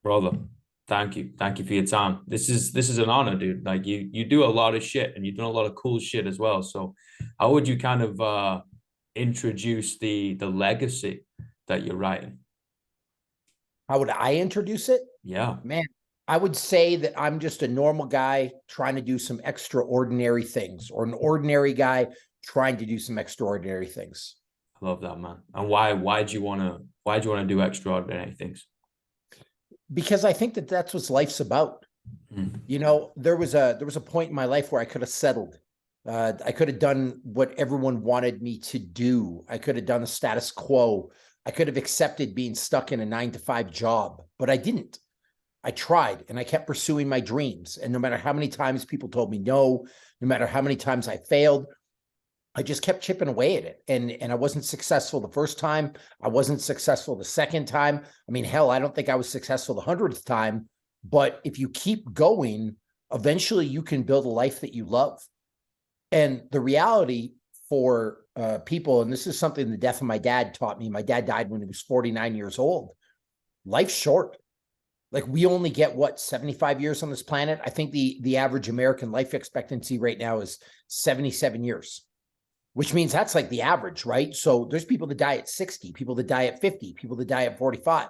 Brother, thank you for your time. This is an honor, dude. Like you do a lot of shit, and you've done a lot of cool shit as well. So how would you kind of introduce the legacy that you're writing? How would I introduce it? Yeah, Man, I would say that I'm just a normal guy trying to do some extraordinary things, or an ordinary guy trying to do some extraordinary things. I love that, man. And why do you want to do extraordinary things? Because I think that that's what life's about. Mm. You know, there was a point in my life where I could have settled. I could have done what everyone wanted me to do. I could have done the status quo. I could have accepted being stuck in a 9-to-5 job, but I didn't. I tried and I kept pursuing my dreams. And no matter how many times people told me no, no matter how many times I failed, I just kept chipping away at it. And I wasn't successful the first time. I wasn't successful the second time. I mean, hell, I don't think I was successful the 100th time. But if you keep going, eventually you can build a life that you love. And the reality for people, and this is something the death of my dad taught me. My dad died when he was 49 years old. Life's short. Like, we only get what, 75 years on this planet? I think the average American life expectancy right now is 77 years, which means that's like the average, right? So there's people that die at 60, people that die at 50, people that die at 45.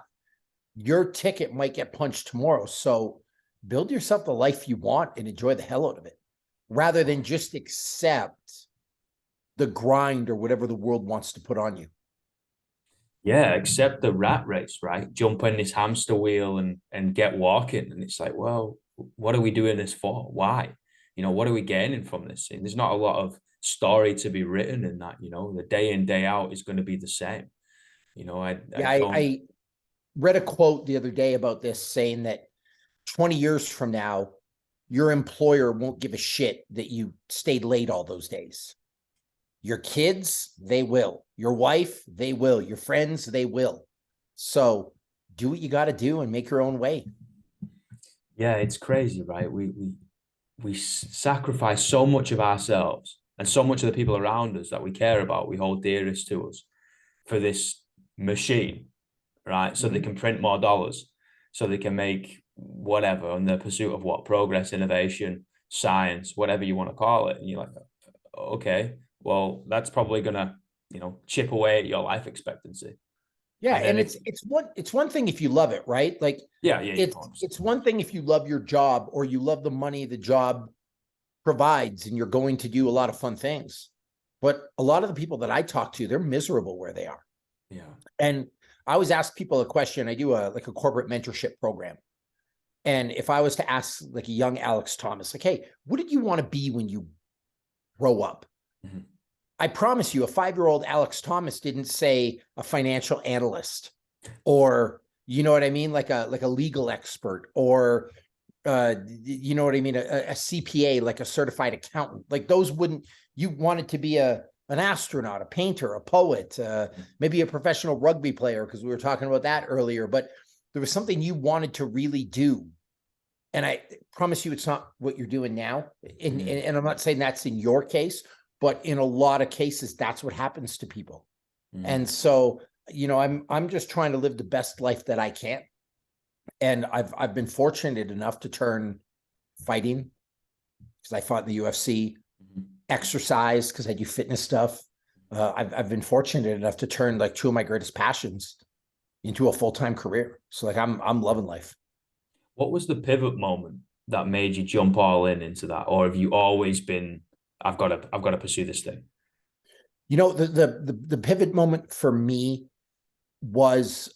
Your ticket might get punched tomorrow. So build yourself the life you want and enjoy the hell out of it, rather than just accept the grind or whatever the world wants to put on you. Yeah, accept the rat race, right? Jump in this hamster wheel and get walking. And it's like, well, what are we doing this for? Why? What are we gaining from this? And there's not a lot of story to be written in that. The day in, day out is going to be the same. I Yeah, don't. I read a quote the other day about this, saying that 20 years from now, your employer won't give a shit that you stayed late all those days. Your kids, they will. Your wife, they will. Your friends, they will. So do what you got to do and make your own way. Yeah, it's crazy, right? We sacrifice so much of ourselves and so much of the people around us that we care about, we hold dearest to us, for this machine, right? So they can print more dollars, so they can make whatever in the pursuit of what? Progress, innovation, science, whatever you want to call it. And you're like, okay, well, that's probably gonna, chip away at your life expectancy. Yeah, And then and it's one thing if you love it, right? Like, yeah, yeah, of it's course. it's one thing if you love your job, or you love the money the job provides, and you're going to do a lot of fun things. But a lot of the people that I talk to, they're miserable where they are. Yeah. And I always ask people a question. I do a corporate mentorship program. And if I was to ask like a young Alex Thomas, like, hey, what did you want to be when you grow up? Mm-hmm. I promise you, a 5-year-old Alex Thomas didn't say a financial analyst, or, you know what I mean, like a legal expert, or you know what I mean, a CPA, like a certified accountant. Like, those wouldn't. You wanted to be an astronaut, a painter, a poet, maybe a professional rugby player, because we were talking about that earlier. But there was something you wanted to really do. And I promise you, it's not what you're doing now. And I'm not saying that's in your case, but in a lot of cases, that's what happens to people. And so, I'm just trying to live the best life that I can. And I've been fortunate enough to turn fighting, because I fought in the UFC, exercise because I do fitness stuff. I've been fortunate enough to turn like two of my greatest passions into a full-time career. So like, I'm loving life. What was the pivot moment that made you jump all in into that, or have you always been, I've got to pursue this thing? The pivot moment for me was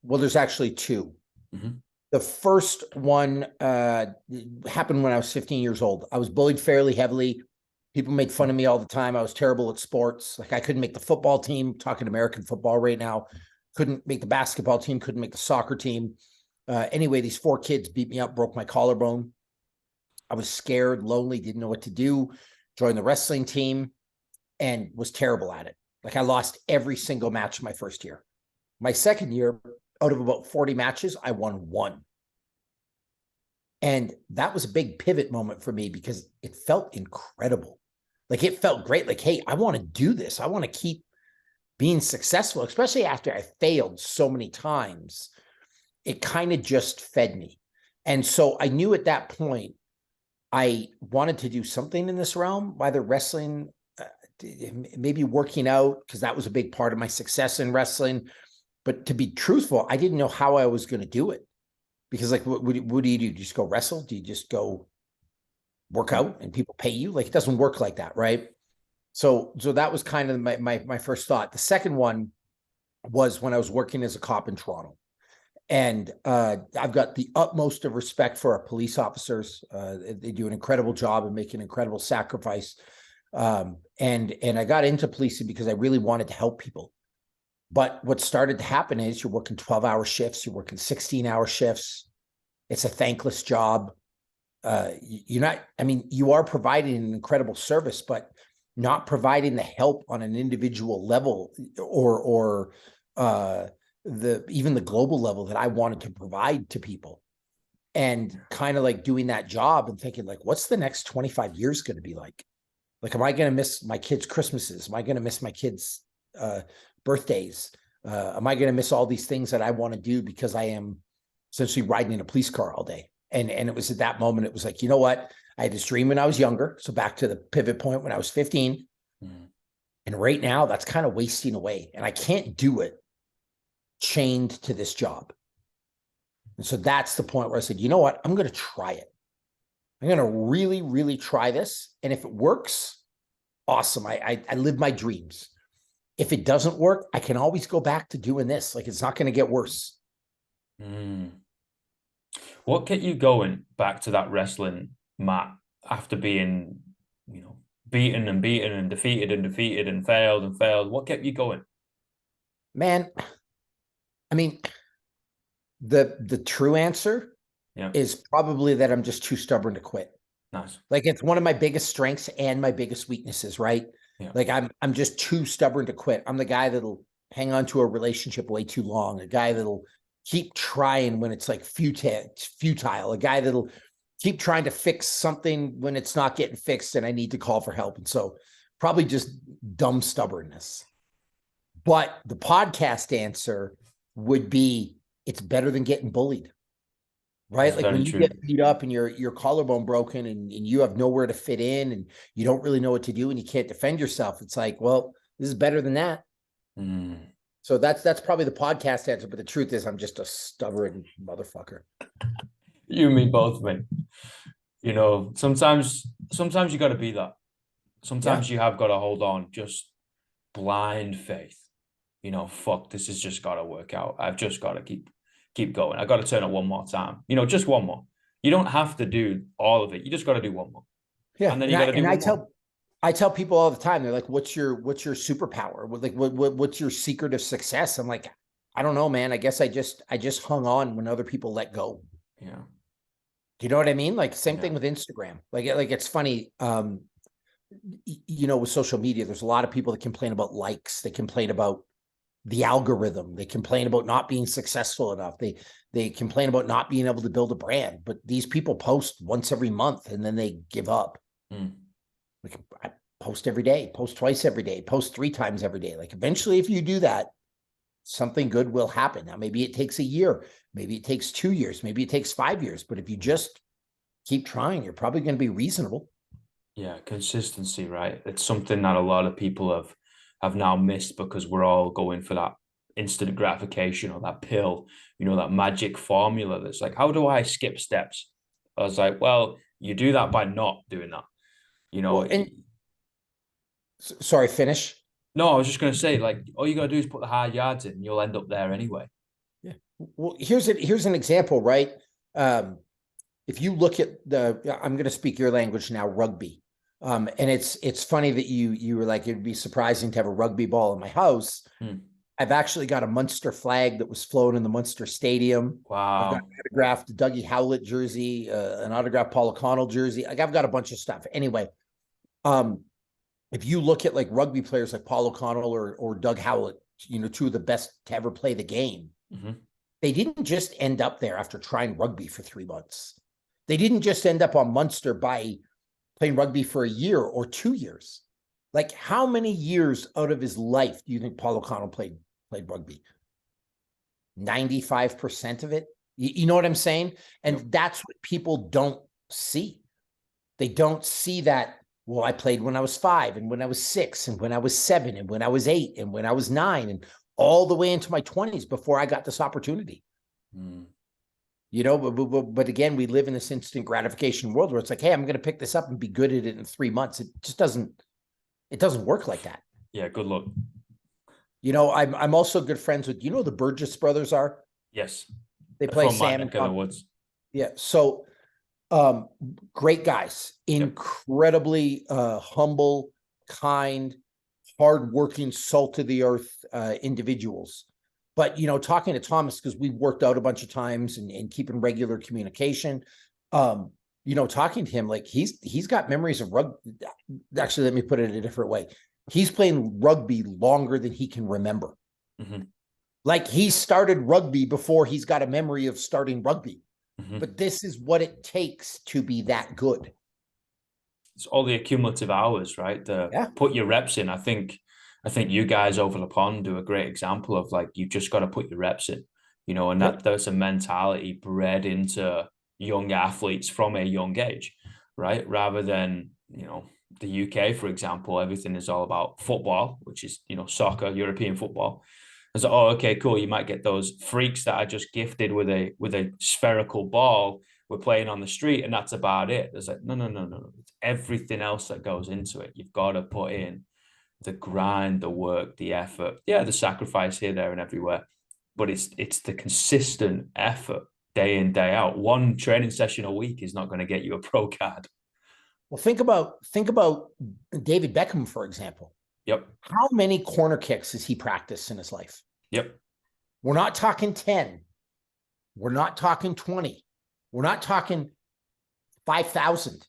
well, there's actually two. Mm-hmm. The first one happened when I was 15 years old. I was bullied fairly heavily. People made fun of me all the time. I was terrible at sports. Like, I couldn't make the football team, talking American football right now. Couldn't make the basketball team, couldn't make the soccer team. Anyway, these 4 kids beat me up, broke my collarbone. I was scared, lonely, didn't know what to do. Joined the wrestling team and was terrible at it. Like, I lost every single match my first year. My second year, out of about 40 matches, I won 1. And that was a big pivot moment for me, because it felt incredible. Like, it felt great. Like, hey, I want to do this. I want to keep being successful, especially after I failed so many times. it kind of just fed me. And so I knew at that point I wanted to do something in this realm, either wrestling, maybe working out, because that was a big part of my success in wrestling. But to be truthful, I didn't know how I was going to do it. Because like, what do you do? Do you just go wrestle? Do you just go work out and people pay you? Like, it doesn't work like that, right? So that was kind of my first thought. The second one was when I was working as a cop in Toronto. And I've got the utmost of respect for our police officers. They do an incredible job and make an incredible sacrifice. And I got into policing because I really wanted to help people. But what started to happen is you're working 12-hour shifts, you're working 16-hour shifts. It's a thankless job. You're not, I mean, you are providing an incredible service, but not providing the help on an individual level or even the global level that I wanted to provide to people. And kind of like doing that job and thinking like, what's the next 25 years going to be like? Like, am I going to miss my kids' Christmases? Am I going to miss my kids' birthdays? Am I going to miss all these things that I want to do because I am essentially riding in a police car all day? And it was at that moment, it was like, you know what? I had this dream when I was younger. So back to the pivot point when I was 15. And right now that's kind of wasting away. And I can't do it chained to this job. And so that's the point where I said, you know what? I'm going to try it. I'm going to really, really try this. And if it works, awesome. I live my dreams. If it doesn't work, I can always go back to doing this. Like, it's not going to get worse. What kept you going back to that wrestling mat after being, beaten and beaten and defeated and failed and failed? What kept you going? Man, I mean, the true answer is probably that I'm just too stubborn to quit. Nice. Like, it's one of my biggest strengths and my biggest weaknesses, right? Yeah. Like, I'm just too stubborn to quit. I'm the guy that'll hang on to a relationship way too long, a guy that'll keep trying when it's like futile, a guy that'll keep trying to fix something when it's not getting fixed and I need to call for help. And so probably just dumb stubbornness. But the podcast answer would be, it's better than getting bullied, right? That's like when you get beat up and your collarbone broken and you have nowhere to fit in and you don't really know what to do and you can't defend yourself. It's like, well, this is better than that. So that's probably the podcast answer. But the truth is, I'm just a stubborn motherfucker. You and me both, mate. Sometimes you got to be that. Sometimes you have got to hold on, just blind faith. Fuck, this has just got to work out. I've just got to keep going. I got to turn it one more time. Just one more. You don't have to do all of it. You just got to do one more. Yeah, and then you got to do one more. I tell people all the time, they're like, what's your superpower? What's your secret of success? I'm like, I don't know, man. I guess I just hung on when other people let go. Yeah. Do you know what I mean? Like, same thing with Instagram. Like it's funny, with social media, there's a lot of people that complain about likes. They complain about the algorithm. They complain about not being successful enough. They complain about not being able to build a brand. But these people post once every month and then they give up. Like, I post every day, post twice every day, post 3 times every day. Like, eventually, if you do that, something good will happen. Now, maybe it takes a year, maybe it takes 2 years, maybe it takes 5 years. But if you just keep trying, you're probably going to be reasonable. Yeah, consistency, right? It's something that a lot of people have now missed because we're all going for that instant gratification or that pill, that magic formula that's like, how do I skip steps? I was like, well, you do that by not doing that. Sorry, finish. No, I was just going to say, like, all you got to do is put the hard yards in and you'll end up there anyway. Yeah. Well, here's an example, right? If you look at I'm going to speak your language now, rugby. And it's funny that you were like, it'd be surprising to have a rugby ball in my house. I've actually got a Munster flag that was flown in the Munster Stadium. Wow. I've got an autographed Dougie Howlett jersey, an autographed Paul O'Connell jersey. Like, I've got a bunch of stuff. Anyway, if you look at like rugby players like Paul O'Connell or Doug Howlett, 2 of the best to ever play the game, they didn't just end up there after trying rugby for 3 months. They didn't just end up on Munster by playing rugby for a year or 2 years. Like, how many years out of his life do you think Paul O'Connell played rugby? 95% of it. You know what I'm saying? And Yep. that's what people don't see. They don't see that, well, I played when I was 5 and when I was 6 and when I was 7 and when I was 8 and when I was 9 and all the way into my 20s before I got this opportunity. You know, but again, we live in this instant gratification world where it's like, hey, I'm going to pick this up and be good at it in 3 months. It just doesn't work like that. Yeah, good luck. You know, I'm also good friends with, you know, the Burgess brothers are. Yes. They play From my Sam neck of the woods. Yeah. So great guys, incredibly humble, kind, hardworking, salt of the earth individuals. But, you know, talking to Thomas, because we've worked out a bunch of times and keeping regular communication, you know, talking to him, like he's got memories of rugby. Actually, let me put it in a different way. He's playing rugby longer than he can remember. Like he started rugby before he's got a memory of starting rugby. But this is what it takes to be that good. It's all the accumulative hours, right? Put your reps in. I think you guys over the pond do a great example of like, you just got to put your reps in, you know, and that's a mentality bred into young athletes from a young age, right? Rather than, you know, the UK, for example, everything is all about football, which is, you know, soccer, European football. It's like, oh, okay, cool. You might get those freaks that are just gifted with a spherical ball. We're playing on the street, and that's about it. There's like, no. It's everything else that goes into it. You've got to put in the grind, the work, the effort. Yeah, the sacrifice here, there, and everywhere. But it's the consistent effort day in, day out. One training session a week is not going to get you a pro card. Well, think about David Beckham, for example. Yep. How many corner kicks has he practiced in his life? Yep. We're not talking 10. We're not talking 20. We're not talking 5,000,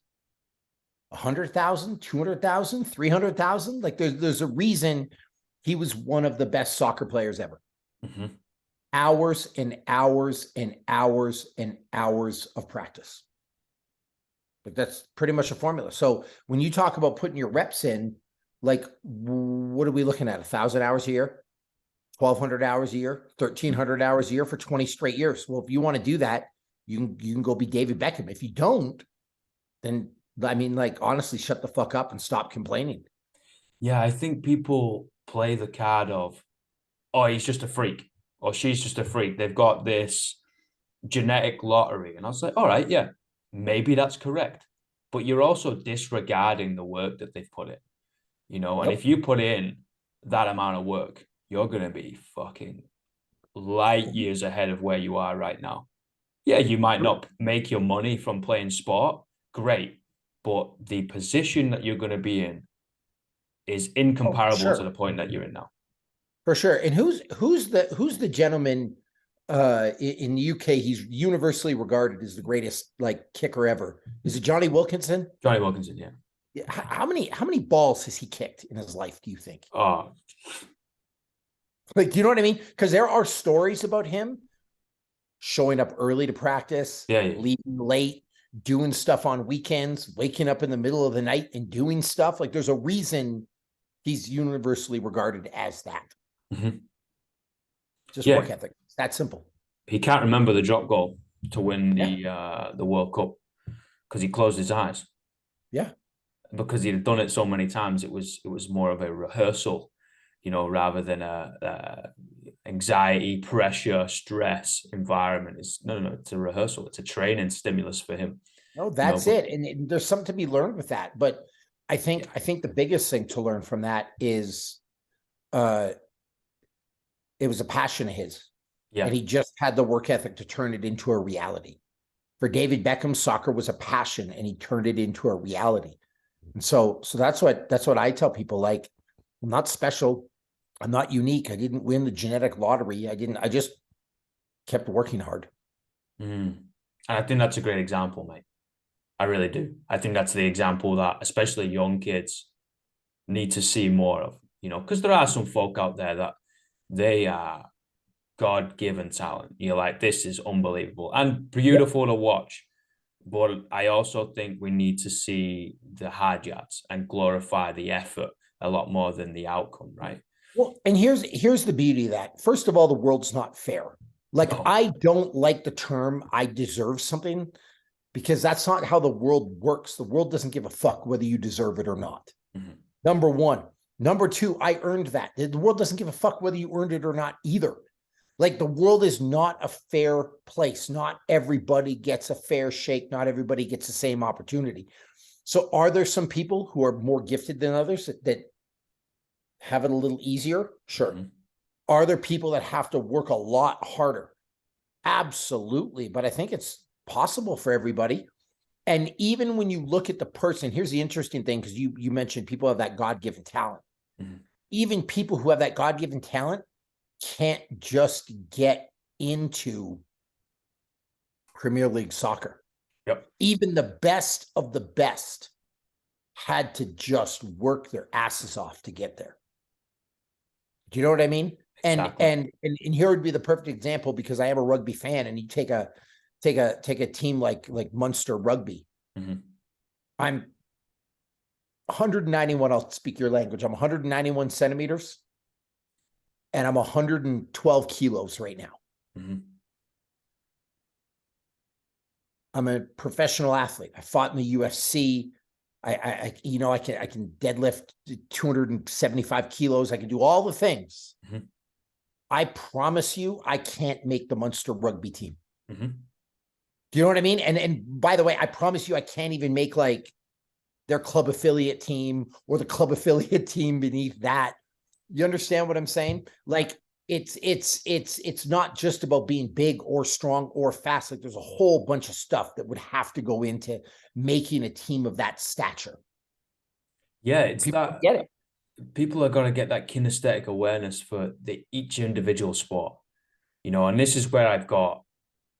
100,000, 200,000, 300,000. Like there's a reason he was one of the best soccer players ever. Hours and hours and hours and hours of practice. But that's pretty much a formula. So when you talk about putting your reps in, like, what are we looking at? 1,000 hours a year, 1,200 hours a year, 1,300 hours a year for 20 straight years. Well, if you want to do that, you can go be David Beckham. If you don't, then I mean, like, honestly, shut the fuck up and stop complaining. Yeah, I think people play the card of, oh, he's just a freak, or she's just a freak. They've got this genetic lottery. And I was like, all right, yeah, maybe that's correct. But you're also disregarding the work that they've put in, you know, and if you put in that amount of work, you're going to be fucking light years ahead of where you are right now. Yeah, you might not make your money from playing sport. Great. But the position that you're going to be in is incomparable to the point that you're in now. For sure. And who's the gentleman in the UK? He's universally regarded as the greatest like kicker ever. Is it Johnny Wilkinson? Johnny Wilkinson, yeah. How many balls has he kicked in his life, do you think? Oh, like, you know what I mean? Because there are stories about him showing up early to practice, leaving late, doing stuff on weekends, waking up in the middle of the night and doing stuff. Like, there's a reason he's universally regarded as that. Just work ethic. It's that simple. He can't remember the drop goal to win the World Cup because he closed his eyes. Yeah. Because he'd done it so many times, it was more of a rehearsal, you know, rather than a anxiety, pressure, stress environment. It's it's a rehearsal. It's a training stimulus for him. No, that's it. And there's something to be learned with that. But I think the biggest thing to learn from that is it was a passion of his. Yeah. And he just had the work ethic to turn it into a reality. For David Beckham, soccer was a passion and he turned it into a reality. And so that's what I tell people. Like, I'm not special. I'm not unique. I didn't win the genetic lottery. I just kept working hard. And I think that's a great example, mate. I really do. I think that's the example that especially young kids need to see more of, you know, because there are some folk out there that they are God-given talent. You're like, this is unbelievable and beautiful to watch. But I also think we need to see the hard yards and glorify the effort a lot more than the outcome, right? Well, and here's the beauty of that. First of all, the world's not fair. Like, No. I don't like the term "I deserve something," because that's not how the world works. The world doesn't give a fuck whether you deserve it or not. Mm-hmm. Number one. Number two, I earned that. The world doesn't give a fuck whether you earned it or not either. Like, the world is not a fair place. Not everybody gets a fair shake. Not everybody gets the same opportunity. So are there some people who are more gifted than others that have it a little easier? Sure. Mm-hmm. Are there people that have to work a lot harder? Absolutely. But I think it's possible for everybody. And even when you look at the person, here's the interesting thing, because you mentioned people have that God-given talent. Mm-hmm. Even people who have that God-given talent can't just get into Premier League soccer. Yep. Even the best of the best had to just work their asses off to get there. Do you know what I mean? Exactly. And here would be the perfect example, because I am a rugby fan, and you take a team like Munster Rugby. Mm-hmm. I'm 191. I'll speak your language. I'm 191 centimeters, and I'm 112 kilos right now. Mm-hmm. I'm a professional athlete. I fought in the UFC. I can deadlift 275 kilos. I can do all the things. Mm-hmm. I promise you, I can't make the Munster Rugby team. Mm-hmm. Do you know what I mean? And by the way, I promise you, I can't even make like their club affiliate team or the club affiliate team beneath that. You understand what I'm saying? Like, it's not just about being big or strong or fast. Like, there's a whole bunch of stuff that would have to go into making a team of that stature. Yeah, it's People that get it. people are going to get that kinesthetic awareness for each individual sport, and this is where I've got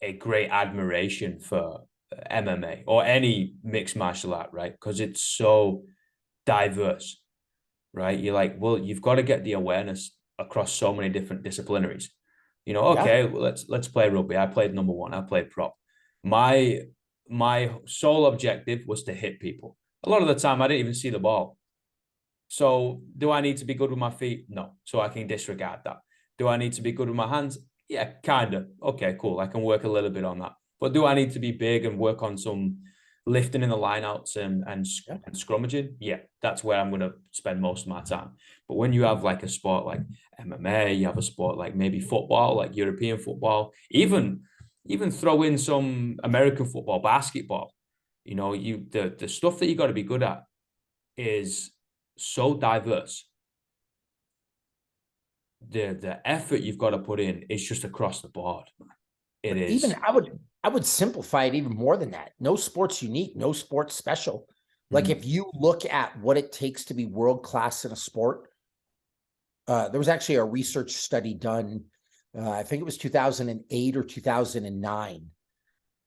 a great admiration for MMA or any mixed martial art, right? Because it's so diverse, right? You're like, well, you've got to get the awareness across so many different disciplinaries. Okay, well, let's play rugby. I played number one. I played prop. My my sole objective was to hit people. A lot of the time, I didn't even see the ball. So, do I need to be good with my feet? No. So I can disregard that. Do I need to be good with my hands? Yeah, kind of. Okay, cool. I can work a little bit on that. But do I need to be big and work on some lifting in the lineouts and scrummaging? Yeah, that's where I'm going to spend most of my time. But when you have like a sport like MMA, you have a sport like maybe football, like European football, even throw in some American football, basketball. The stuff that you got to be good at is so diverse. The effort you've got to put in is just across the board. It is. Even I would simplify it even more than that. No sport's unique, no sport's special. Like, if you look at what it takes to be world class in a sport, there was actually a research study done, I think it was 2008 or 2009,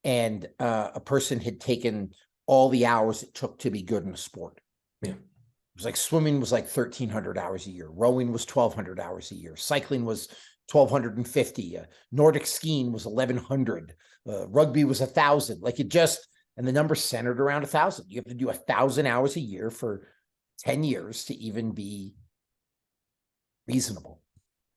and a person had taken all the hours it took to be good in a sport. Yeah. It was like swimming was like 1,300 hours a year. Rowing was 1,200 hours a year. Cycling was 1,250. Nordic skiing was 1,100. Rugby was 1,000. Like, it just, and the number centered around 1,000. You have to do 1,000 hours a year for 10 years to even be reasonable.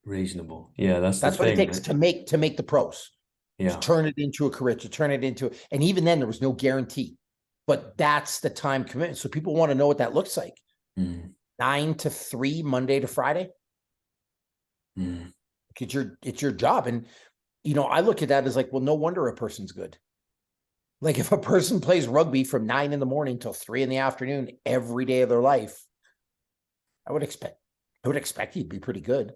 Reasonable. Yeah, that's what thing, it takes to make the pros. Yeah. To turn it into a career, to turn it into, and even then there was no guarantee. But that's the time commitment. So people want to know what that looks like. 9 to 3, Monday to Friday. It's your job. And, I look at that as like, well, no wonder a person's good. Like, if a person plays rugby from 9 in the morning till 3 in the afternoon every day of their life, I would expect you'd be pretty good.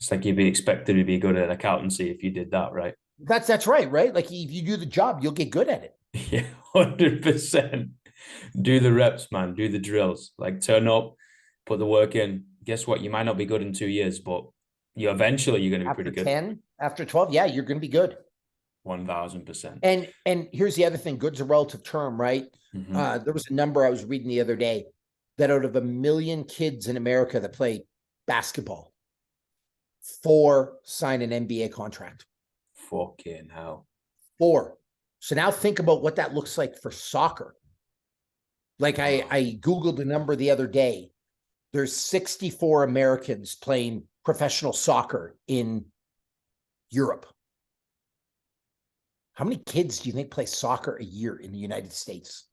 It's like you'd be expected to be good at accountancy if you did that, right? That's right, right? Like, if you do the job, you'll get good at it. Yeah, 100%. Do the reps, man. Do the drills. Like, turn up, put the work in. Guess what? You might not be good in 2 years, but you're going to be pretty good. 10, after 12, yeah, you're going to be good. 1,000%. And here's the other thing: good's a relative term, right? There was a number I was reading the other day that out of 1 million kids in America that play basketball, 4 sign an NBA contract. Fucking hell. 4. So now think about what that looks like for soccer. Like, I Googled the number the other day. There's 64 Americans playing professional soccer in Europe. How many kids do you think play soccer a year in the United States?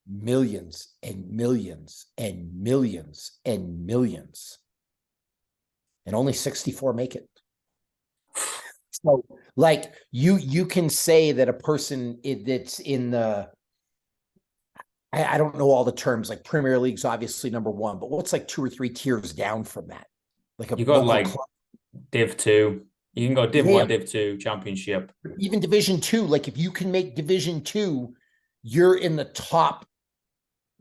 Millions and millions and millions and millions. And only 64 make it. So like you can say that a person that's in the, I don't know all the terms, like Premier League's obviously number one, but what's like 2 or 3 tiers down from that? Like a You got local like club. Div 2. You can go Div Yeah. 1, Div 2, Championship. Even Division 2, like if you can make Division 2, you're in the top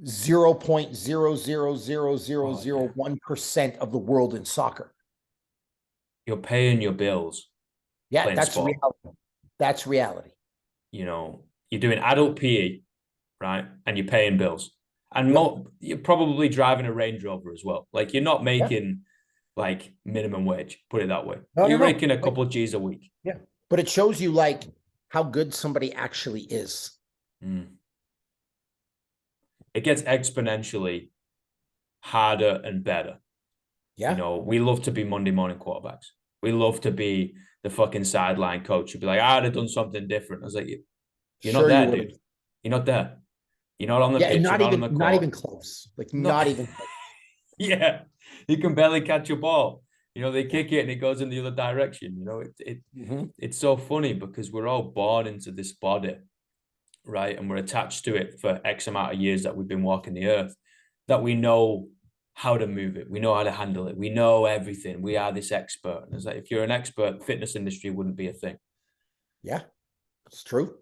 0.0000001% of the world in soccer. You're paying your bills. Yeah, that's reality. That's reality. You know, you're doing adult PE, right? And you're paying bills. And you're probably driving a Range Rover as well. Like you're not making like minimum wage, put it that way. You're making a couple of G's a week. Yeah. But it shows you like how good somebody actually is. It gets exponentially harder and better. Yeah. You know, we love to be Monday morning quarterbacks. We love to be the fucking sideline coach. You'd be like, I'd have done something different. I was like, you're not there, dude. You're not there. You're not on the pitch. Not you're even, not on the not court. even close. Like not even close. Yeah. You can barely catch a ball. You know, they kick it and it goes in the other direction. You know, it's so funny because we're all born into this body, right? And we're attached to it for X amount of years that we've been walking the earth, that we know how to move it. We know how to handle it. We know everything. We are this expert. And it's like, if you're an expert, fitness industry wouldn't be a thing. Yeah, it's true.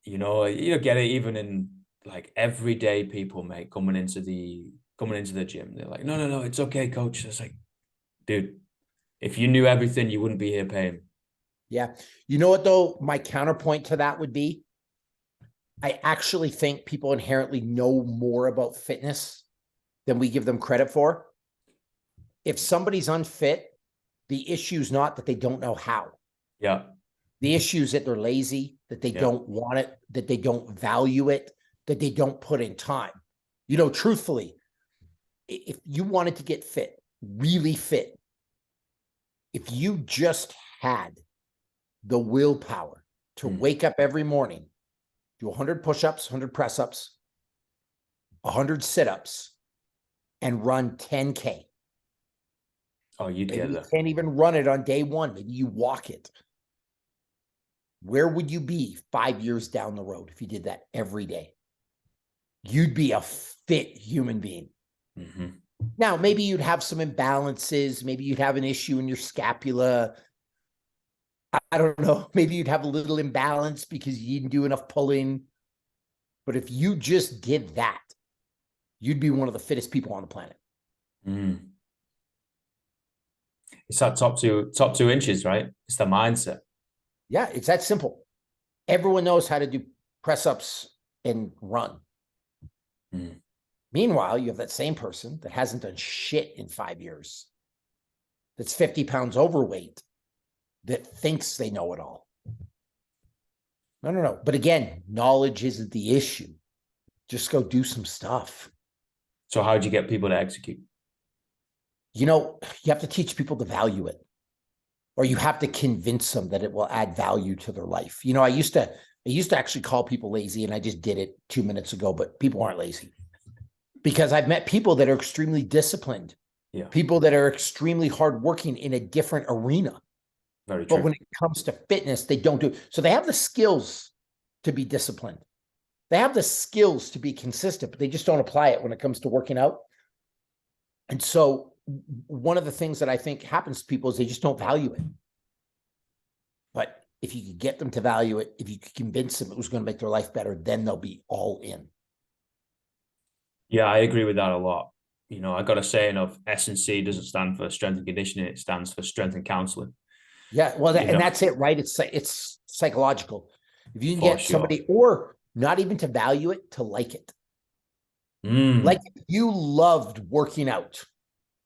You know, you get it even in like everyday people, mate, coming into the gym. They're like, no, it's okay, coach. It's like, dude, if you knew everything, you wouldn't be here paying. Yeah. You know what, though? My counterpoint to that would be, I actually think people inherently know more about fitness than we give them credit for. If somebody's unfit, the issue is not that they don't know how. Yeah. The issue is that they're lazy, that they don't want it, that they don't value it, that they don't put in time. You know, truthfully, if you wanted to get fit, really fit, if you just had the willpower to wake up every morning, do 100 push-ups, 100 press-ups, 100 sit-ups, and run 10K. Oh, you'd get Maybe there. you can't even run it on day one. Maybe you walk it. Where would you be 5 years down the road if you did that every day? You'd be a fit human being. Now, maybe you'd have some imbalances. Maybe you'd have an issue in your scapula. I don't know. Maybe you'd have a little imbalance because you didn't do enough pulling. But if you just did that, you'd be one of the fittest people on the planet. It's that top two inches, right? It's the mindset. Yeah, it's that simple. Everyone knows how to do press-ups and run. Meanwhile, you have that same person that hasn't done shit in 5 years, that's 50 pounds overweight, that thinks they know it all. No. But again, knowledge isn't the issue. Just go do some stuff. So how'd you get people to execute? You know, you have to teach people to value it, or you have to convince them that it will add value to their life. You know, I used to actually call people lazy, and I just did it 2 minutes ago, but people aren't lazy. Because I've met people that are extremely disciplined, people that are extremely hardworking in a different arena. Very true. But when it comes to fitness, they don't do it. So they have the skills to be disciplined. They have the skills to be consistent, but they just don't apply it when it comes to working out. And so one of the things that I think happens to people is they just don't value it. But if you could get them to value it, if you could convince them it was going to make their life better, then they'll be all in. Yeah, I agree with that a lot. You know, I got a saying of S&C doesn't stand for strength and conditioning. It stands for strength and counseling. Yeah, well, and that's it, right? It's psychological. If you can get somebody, or not even to value it, to like it. Like if you loved working out,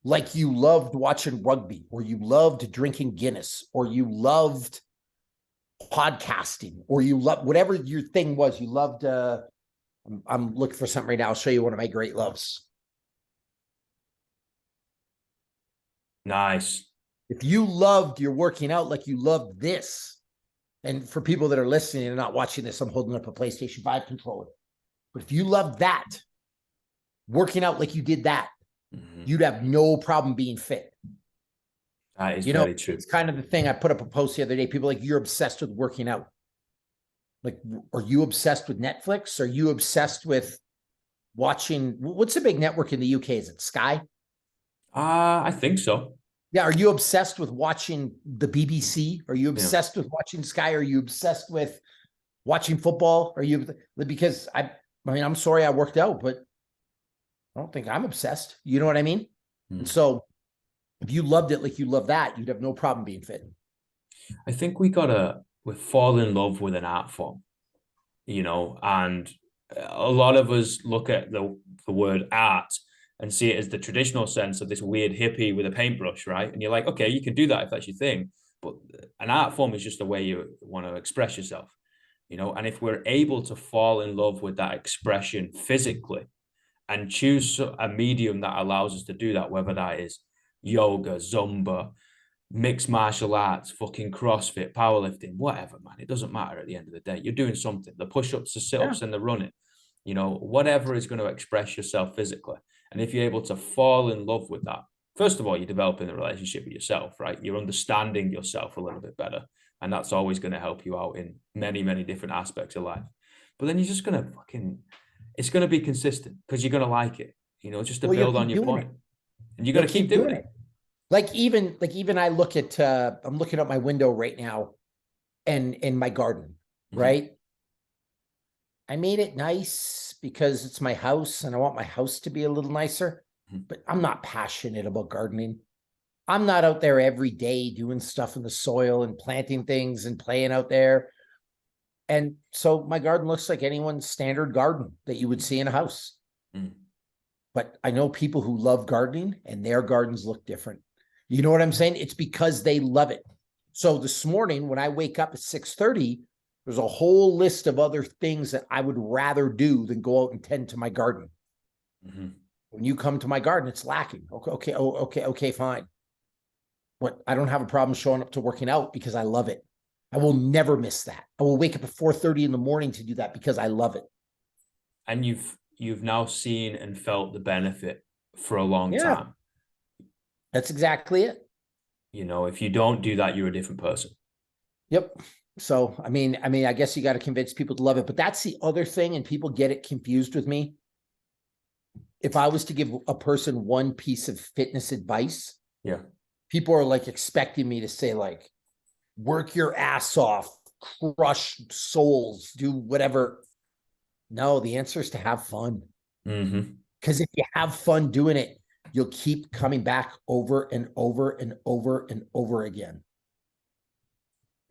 like you loved watching rugby, or you loved drinking Guinness, or you loved podcasting, or you loved whatever your thing was, you loved, I'm looking for something right now. I'll show you one of my great loves. Nice. If you loved your working out like you loved this, And for people that are listening and not watching this, I'm holding up a PlayStation 5 controller. But if you love that, working out like you did that, you'd have no problem being fit. That is very true. It's kind of the thing. I put up a post the other day. People are like, you're obsessed with working out. Like, are you obsessed with Netflix? Are you obsessed with watching? What's the big network in the UK? Is it Sky? I think so. Yeah. Are you obsessed with watching the BBC? Are you obsessed with watching Sky? Are you obsessed with watching football? Are you? Because I mean, I'm sorry I worked out, but I don't think I'm obsessed. You know what I mean? And so if you loved it like you love that, you'd have no problem being fit. I think we fall in love with an art form, you know, and a lot of us look at the word art and see it as the traditional sense of this weird hippie with a paintbrush, right? And you're like, okay, you can do that if that's your thing, but an art form is just the way you want to express yourself, you know. And if we're able to fall in love with that expression physically and choose a medium that allows us to do that, whether that is yoga, Zumba, mixed martial arts, fucking CrossFit, powerlifting, whatever, man. It doesn't matter at the end of the day. You're doing something. The push-ups, the sit-ups, and the running, you know, whatever is going to express yourself physically. And if you're able to fall in love with that, first of all, you're developing a relationship with yourself, right? You're understanding yourself a little bit better. And that's always going to help you out in many, many different aspects of life. But then you're just going to it's going to be consistent because you're going to like it, you know, just to build on your point. And you got to keep doing it. Like even I look at I'm looking out my window right now and in my garden, right? I made it nice because it's my house and I want my house to be a little nicer, but I'm not passionate about gardening. I'm not out there every day doing stuff in the soil and planting things and playing out there. And so my garden looks like anyone's standard garden that you would see in a house. But I know people who love gardening and their gardens look different. You know what I'm saying? It's because they love it. So this morning, when I wake up at 6:30, there's a whole list of other things that I would rather do than go out and tend to my garden. When you come to my garden, it's lacking. Okay, fine. But I don't have a problem showing up to working out because I love it. I will never miss that. I will wake up at 4:30 in the morning to do that because I love it. And you've now seen and felt the benefit for a long time. That's exactly it. You know, if you don't do that, you're a different person. Yep. So, I mean, I guess you got to convince people to love it, but that's the other thing. And people get it confused with me. If I was to give a person one piece of fitness advice, people are like expecting me to say like, work your ass off, crush souls, do whatever. No, the answer is to have fun. Because if you have fun doing it, you'll keep coming back over and over and over and over again.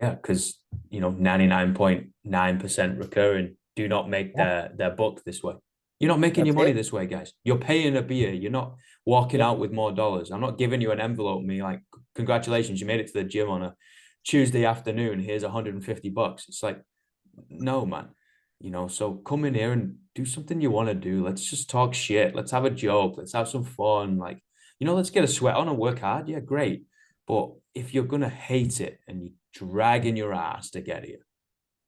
Yeah, because, you know, 99.9% recurring do not make their buck this way. You're not making your money this way, guys. You're paying a beer. You're not walking out with more dollars. I'm not giving you an envelope and being like, congratulations, you made it to the gym on a Tuesday afternoon. Here's $150. It's like, no, man. You know, so come in here and do something you want to do. Let's just talk shit. Let's have a joke. Let's have some fun. Like, you know, let's get a sweat on and work hard. Yeah, great. But if you're going to hate it and you're dragging your ass to get here,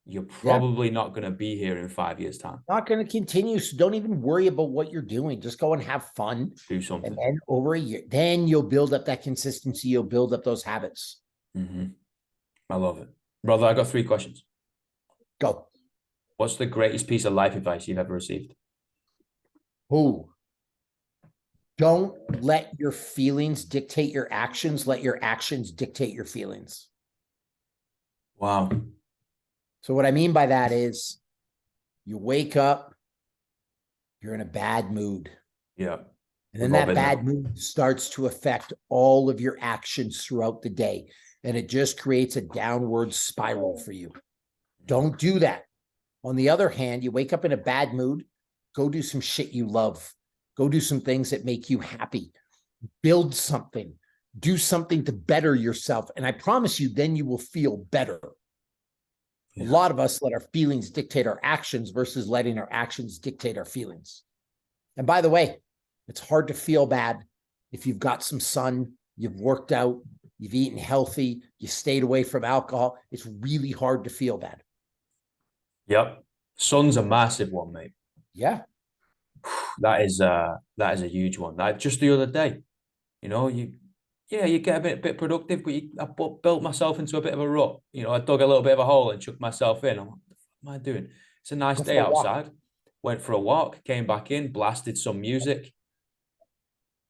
you're probably not going to be here in 5 years' time. Not going to continue. So don't even worry about what you're doing. Just go and have fun. Do something. And then over a year, then you'll build up that consistency. You'll build up those habits. I love it. Brother, I got 3 questions. Go. What's the greatest piece of life advice you've ever received? Don't let your feelings dictate your actions. Let your actions dictate your feelings. Wow. So what I mean by that is you wake up, you're in a bad mood. Yeah. And then that bad mood starts to affect all of your actions throughout the day. And it just creates a downward spiral for you. Don't do that. On the other hand, you wake up in a bad mood, go do some shit you love. Go do some things that make you happy. Build something. Do something to better yourself. And I promise you, then you will feel better. A lot of us let our feelings dictate our actions versus letting our actions dictate our feelings. And by the way, it's hard to feel bad if you've got some sun, you've worked out, you've eaten healthy, you stayed away from alcohol, it's really hard to feel bad. Yep. Sun's a massive one, mate. Yeah. That is a huge one. Like just the other day, you get a bit productive, but I built myself into a bit of a rut. I dug a little bit of a hole and chucked myself in. I'm like, what am I doing? It's a nice day outside. Went for a walk, came back in, blasted some music.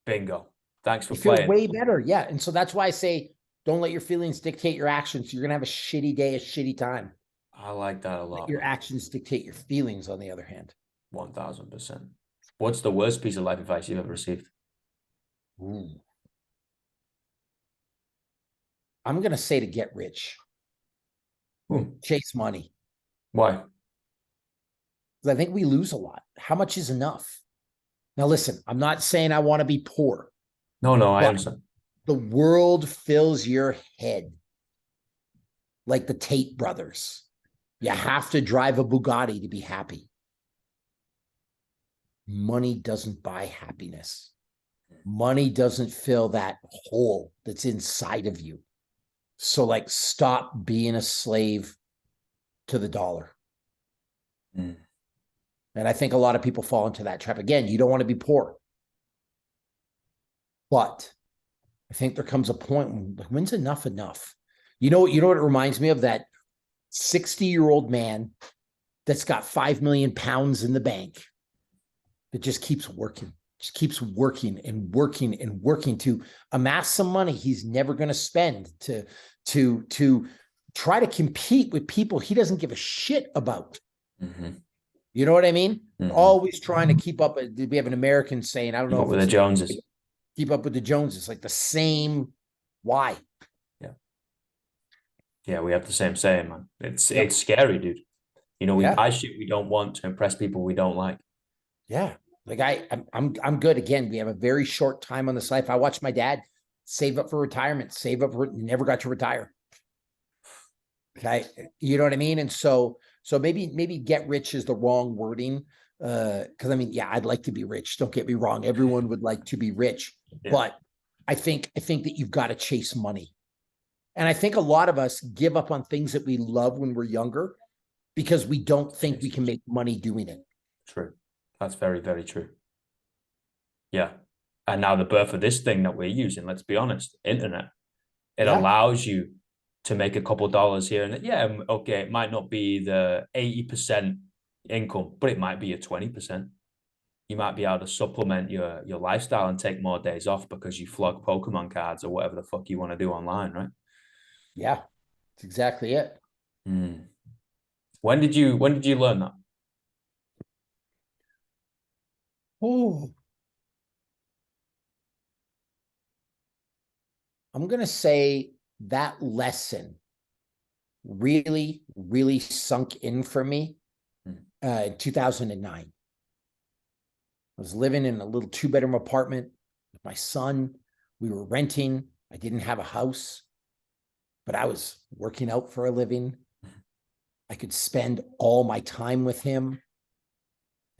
Bingo. Thanks for playing. You feel way better. Yeah. And so that's why I say, don't let your feelings dictate your actions. You're going to have a shitty day, a shitty time. I like that a lot. Let your actions dictate your feelings, on the other hand. 1000%. What's the worst piece of life advice you've ever received? Ooh. I'm going to say to get rich. Chase money. Why? Because I think we lose a lot. How much is enough? Now, listen, I'm not saying I want to be poor. No, I understand. The world fills your head like the Tate brothers. You have to drive a Bugatti to be happy. Money doesn't buy happiness. Money doesn't fill that hole that's inside of you. So, like, stop being a slave to the dollar. And I think a lot of people fall into that trap. Again, you don't want to be poor. But I think there comes a point when, like, when's enough enough? You know what it reminds me of? That 60-year-old man that's got 5 million pounds in the bank that just keeps working and working to amass some money he's never going to spend to try to compete with people he doesn't give a shit about. You know what I mean? Always trying to keep up. We have an American saying, I don't know. Keep up with the Joneses. Keep up with the Joneses. Like the same. Why? Yeah, we have the same saying, man. It's scary, dude. We buy shit we don't want to impress people we don't like. Yeah. Like I'm good. Again, we have a very short time on this life. I watched my dad save up for retirement, never got to retire. Okay. You know what I mean? And so maybe get rich is the wrong wording. Because I mean, yeah, I'd like to be rich. Don't get me wrong. Everyone would like to be rich, but I think that you've got to chase money. And I think a lot of us give up on things that we love when we're younger because we don't think we can make money doing it. True. That's very, very true. Yeah. And now the birth of this thing that we're using, let's be honest, internet, it allows you to make a couple dollars here. And okay, it might not be the 80% income, but it might be your 20%. You might be able to supplement your lifestyle and take more days off because you flog Pokemon cards or whatever the fuck you want to do online, right? Yeah, that's exactly it. When did you learn that? Oh, I'm going to say that lesson really, really sunk in for me in 2009. I was living in a little 2-bedroom apartment with my son. We were renting. I didn't have a house, but I was working out for a living. I could spend all my time with him.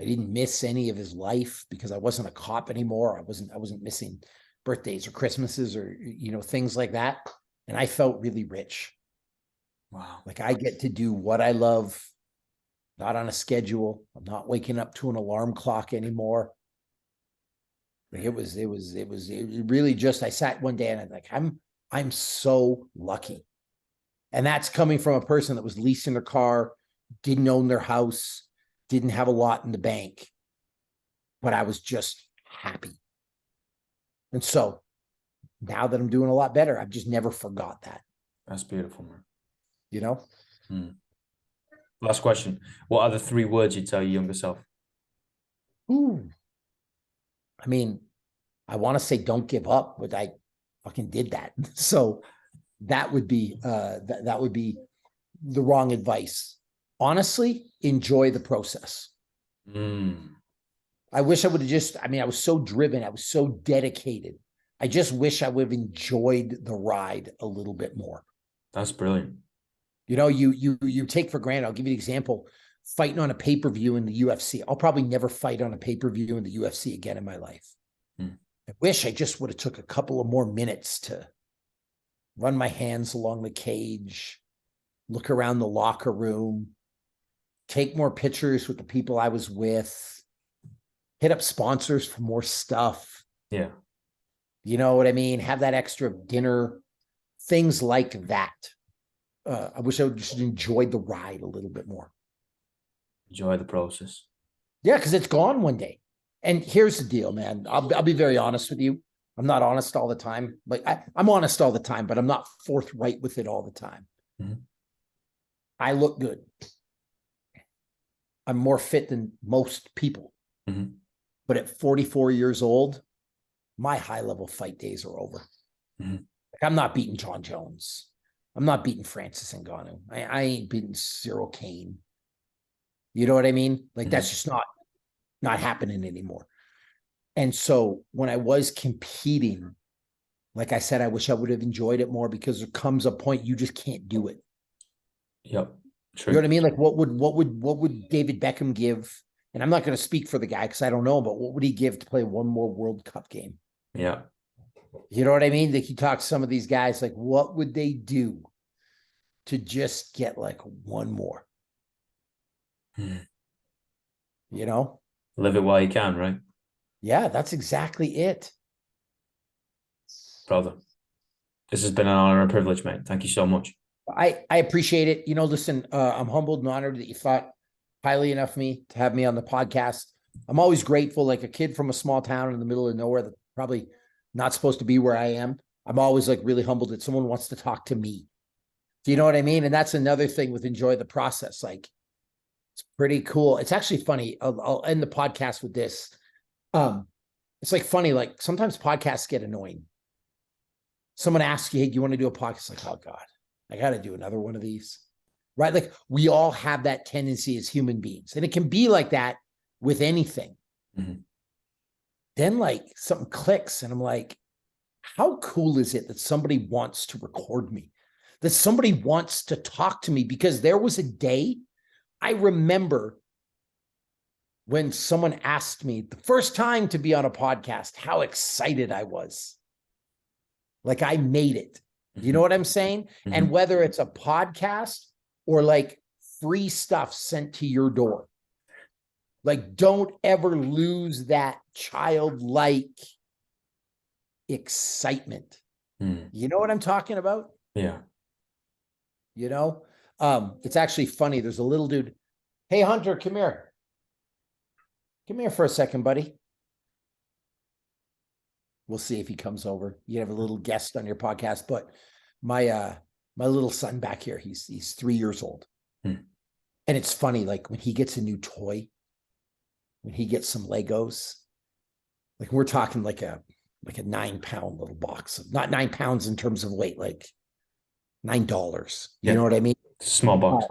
I didn't miss any of his life because I wasn't a cop anymore. I wasn't missing birthdays or Christmases or, things like that. And I felt really rich. Wow. Like I get to do what I love, not on a schedule. I'm not waking up to an alarm clock anymore. Like it really just, I sat one day and I'm like, I'm so lucky. And that's coming from a person that was leasing their car, didn't own their house, didn't have a lot in the bank, but I was just happy. And so now that I'm doing a lot better, I've just never forgot that. That's beautiful, man. Last question. What are the 3 words you'd tell your younger self? Ooh. I mean, I want to say don't give up, but I fucking did that. So that would be that would be the wrong advice. Honestly, enjoy the process. I wish I would have I was so driven. I was so dedicated. I just wish I would have enjoyed the ride a little bit more. That's brilliant. You take for granted. I'll give you an example. Fighting on a pay-per-view in the UFC. I'll probably never fight on a pay-per-view in the UFC again in my life. I wish I just would have took a couple of more minutes to run my hands along the cage, look around the locker room, take more pictures with the people I was with, hit up sponsors for more stuff. Yeah. You know what I mean? Have that extra dinner, things like that. I wish I would just enjoyed the ride a little bit more. Enjoy the process. Yeah, because it's gone one day. And here's the deal, man. I'll be very honest with you. I'm not honest all the time. Like I'm honest all the time, but I'm not forthright with it all the time. Mm-hmm. I look good. I'm more fit than most people. Mm-hmm. But at 44 years old, my high-level fight days are over. Mm-hmm. Like, I'm not beating John Jones. I'm not beating Francis Ngannou. I ain't beating Cyril Kane. You know what I mean? Like, Mm-hmm. that's just not happening anymore. And so when I was competing, like I said, I wish I would have enjoyed it more, because there comes a point you just can't do it. Yep. True. You know what I mean? Like what would David Beckham give? And I'm not going to speak for the guy because I don't know, but what would he give to play one more World Cup game? Yeah. You know what I mean? Like, you talk to some of these guys, like, what would they do to just get like one more? You know? Live it while you can, right? Yeah, that's exactly it. Brother, this has been an honor and a privilege, mate. Thank you so much. I appreciate it. You know, listen, I'm humbled and honored that you thought highly enough of me to have me on the podcast. I'm always grateful, like a kid from a small town in the middle of nowhere that probably not supposed to be where I am. I'm always like really humbled that someone wants to talk to me. Do you know what I mean? And that's another thing with enjoy the process. Like, it's pretty cool. It's actually funny. I'll end the podcast with this. It's like funny, like sometimes podcasts get annoying. Someone asks you, hey, do you want to do a podcast? Like, oh God, I got to do another one of these. Right? Like, we all have that tendency as human beings. And it can be like that with anything. Mm-hmm. Then like something clicks and I'm like, how cool is it that somebody wants to record me? That somebody wants to talk to me? Because there was a day I remember when someone asked me the first time to be on a podcast, how excited I was. Like, I made it. You know what I'm saying? Mm-hmm. And whether it's a podcast or like free stuff sent to your door, like, don't ever lose that childlike excitement. You know what I'm talking about? Yeah. You know, it's actually funny. There's a little dude. Hey, Hunter, come here. Come here for a second, buddy. We'll see if he comes over. You have a little guest on your podcast, but my little son back here, he's 3 years old. And it's funny, like when he gets a new toy, when he gets some Legos, like we're talking like a 9-pound little box of, not 9 pounds in terms of weight, like $9. You know what I mean? Small box.